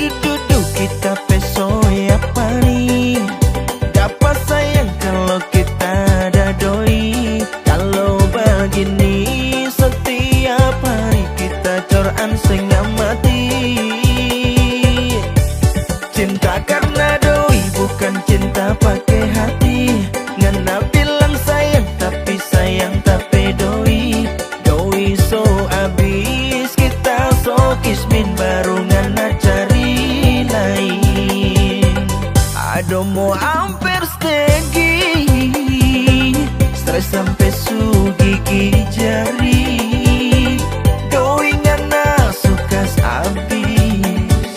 Aduh, kita peso ya pani. Dapat sayang kalau kita ada doi. Kalau begini setiap hari kita coran sehingga mati. Cinta karena doi bukan cinta pakai hati. Ngana bilang sayang tapi sayang tapi doi. Doi so abis kita so kismin baru ngana cari lain. Aduh mau hampir stegi, stres sampai su gigi jari. Doi ngana suka abis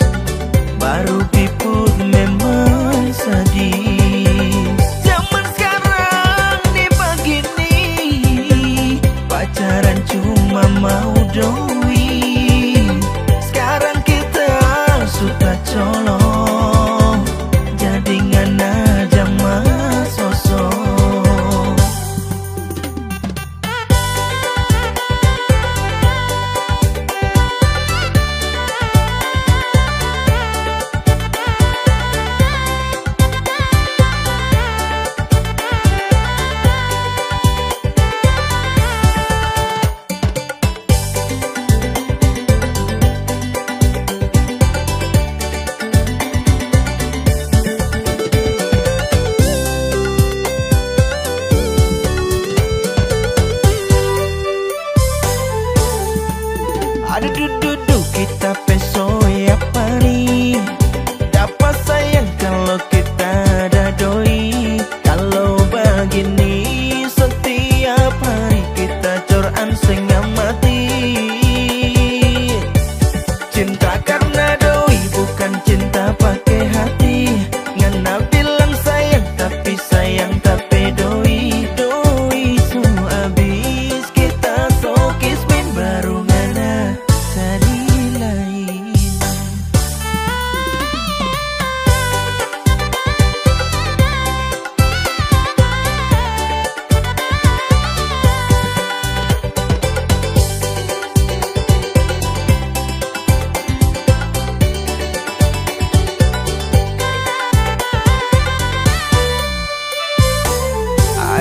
baru piput memang sadis. Zaman sekarang nih begini, pacaran cuma mau doi. Sekarang kita suka colong, jadi ngana jangan sosok. Aduh, kita peso ya pani. Dapat sayang kalau kita ada doi. Kalau begini setiap hari kita coran sehingga mati. Cinta karena doi bukan cinta pakai hati. Ngana bilang sayang tapi sayang tapi doi. Doi so abis kita so kismin baru ngana cari lain.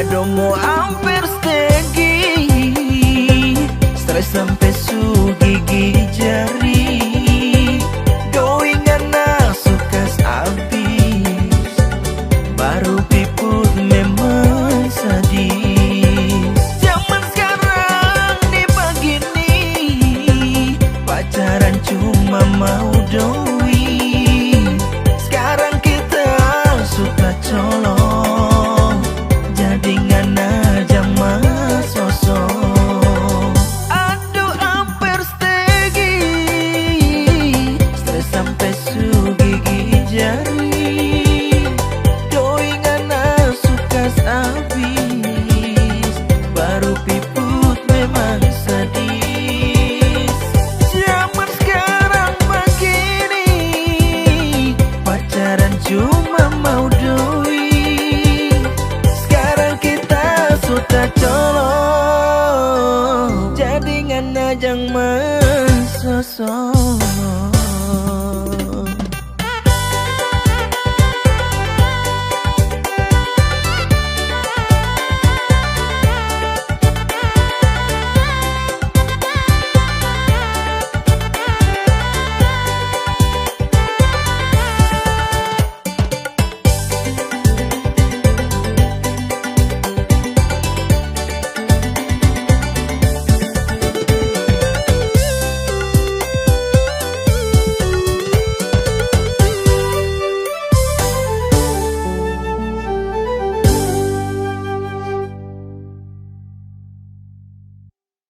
Aduh mau hampir stegi, stres sampai su gigi jari. Doi ngana suka abis baru piput memang sadis. Zaman sekarang nih begini, pacaran cuma mau doi. Sekarang kita suka colong, jadi ngana jangan sosok. Aduh hampir stegi, stres sampai su gigi jari. Doi ngana suka abis baru piput memang sadis. Zaman sekarang begini, pacaran cuma mau doi. Sudah colong, jadi ngana jangan sosok.